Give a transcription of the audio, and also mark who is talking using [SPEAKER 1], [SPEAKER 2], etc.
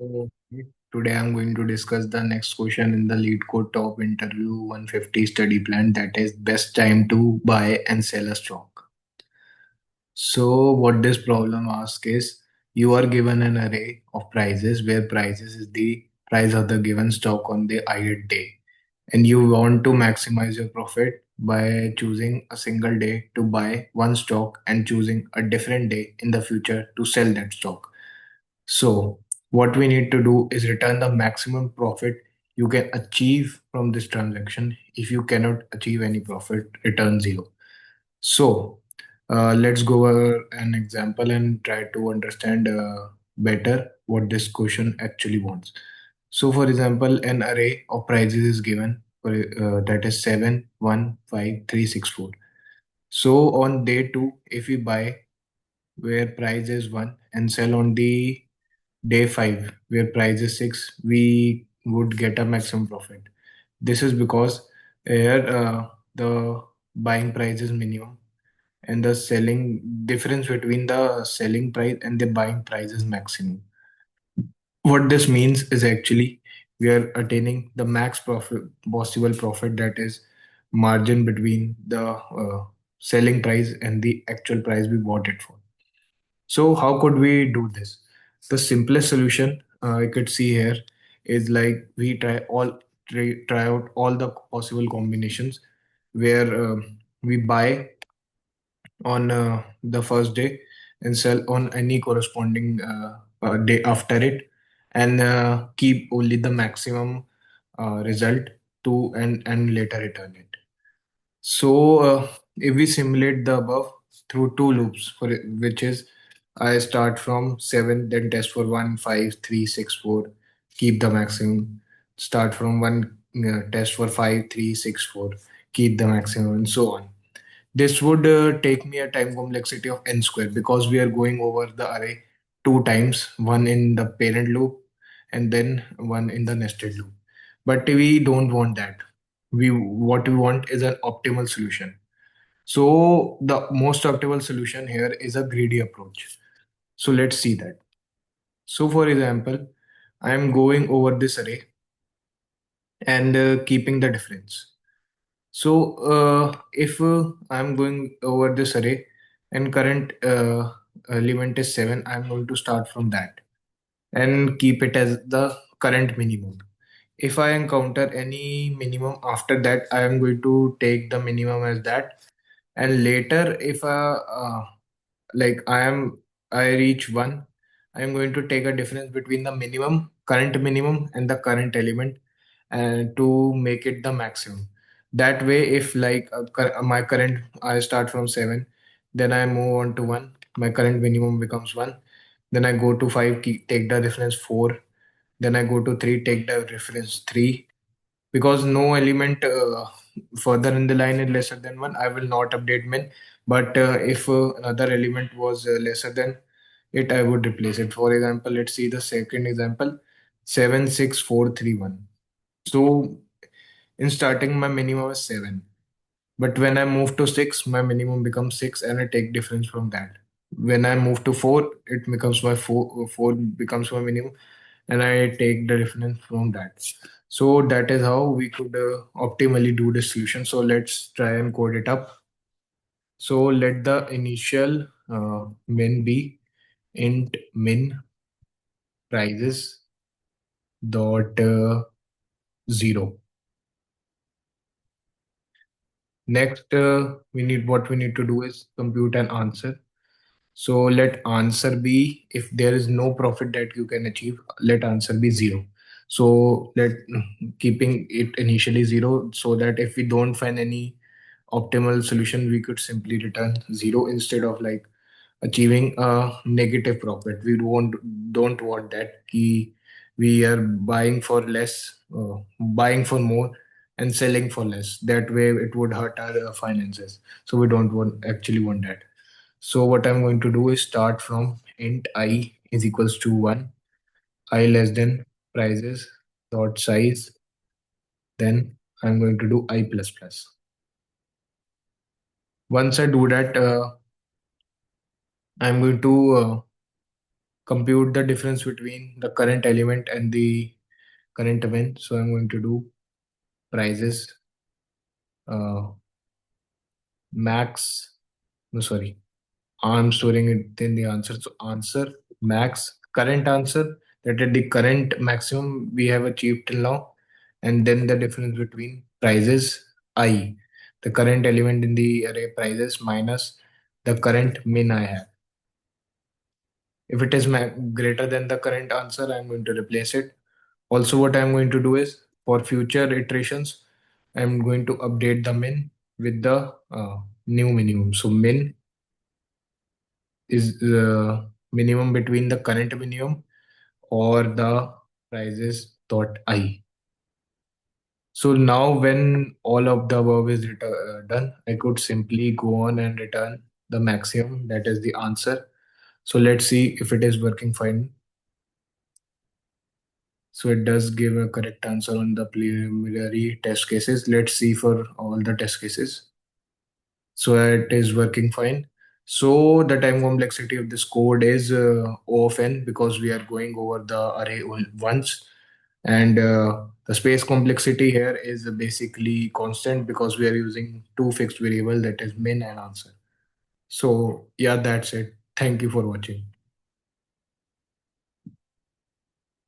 [SPEAKER 1] So today I'm going to discuss the next question in the Leetcode top interview 150 study plan, that is best time to buy and sell a stock. So what this problem asks is you are given an array of prices where prices is the price of the given stock on the ideal day, and you want to maximize your profit by choosing a single day to buy one stock and choosing a different day in the future to sell that stock. So, what we need to do is return the maximum profit you can achieve from this transaction. If you cannot achieve any profit, return zero. So, let's go over an example and try to understand better what this question actually wants. So, for example, an array of prices is given that is 7, 1, 5, 3, 6, 4. So, on day 2, if we buy where price is 1 and sell on the day 5 where price is 6, we would get a maximum profit. This is because here the buying price is minimum and the selling difference between the selling price and the buying price is maximum. What this means is actually we are attaining the max profit possible profit, that is margin between the selling price and the actual price we bought it for. So how could we do this? The simplest solution I could see here is like we try out all the possible combinations where we buy on the first day and sell on any corresponding day after it, and keep only the maximum result to and later return it. So, if we simulate the above through two loops, which is I start from 7, then test for 1, 5, 3, 6, 4, keep the maximum. Start from 1, test for 5, 3, 6, 4, keep the maximum, and so on. This would take me a time complexity of n square because we are going over the array two times, one in the parent loop and then one in the nested loop. But we don't want that. What we want is an optimal solution. So the most optimal solution here is a greedy approach. So let's see that. So for example, I am going over this array and keeping the difference. So if I'm going over this array and current element is 7, I'm going to start from that and keep it as the current minimum. If I encounter any minimum after that, I am going to take the minimum as that. And later, if like I reach 1, I am going to take a difference between the current minimum and the current element and to make it the maximum. That way, if like my current, I start from 7, then I move on to 1, my current minimum becomes 1. Then I go to 5, take the reference 4. Then I go to 3, take the reference 3. Because no element further in the line is lesser than 1, I will not update min. But if another element was lesser than it, I would replace it. For example, let's see the second example, 76431. So in starting, my minimum is 7. But when I move to 6, my minimum becomes 6 and I take difference from that. When I move to 4, it becomes my 4 becomes my minimum and I take the difference from that. So that is how we could optimally do this solution. So let's try and code it up. So let the initial min be int min prices dot 0. Next, we need to do is compute an answer. So let answer be, if there is no profit that you can achieve, let answer be 0. So let keeping it initially 0 so that if we don't find any optimal solution, we could simply return 0 instead of like achieving a negative profit. We don't want that. We are buying for less, buying for more, and selling for less. That way, it would hurt our finances. So we don't want that. So what I'm going to do is start from int I is equals to 1, I less than prices dot size. Then I'm going to do I plus plus. Once I do that, I'm going to compute the difference between the current element and the current event. So I'm going to do prices uh, max. No, sorry. I'm storing it in the answer. So answer max current answer, that is the current maximum we have achieved till now, and then the difference between prices I, the current element in the array prices minus the current min I have. If it is greater than the current answer, I'm going to replace it. Also, what I'm going to do is for future iterations, I'm going to update the min with the new minimum. So min is the minimum between the current minimum or the prices dot I. So now when all of the above is done, I could simply go on and return the maximum, that is the answer. So let's see if it is working fine. So it does give a correct answer on the preliminary test cases. Let's see for all the test cases. So it is working fine. So the time complexity of this code is O of n, because we are going over the array once. And the space complexity here is basically constant because we are using two fixed variable, that is min and answer. So yeah, that's it. Thank you for watching.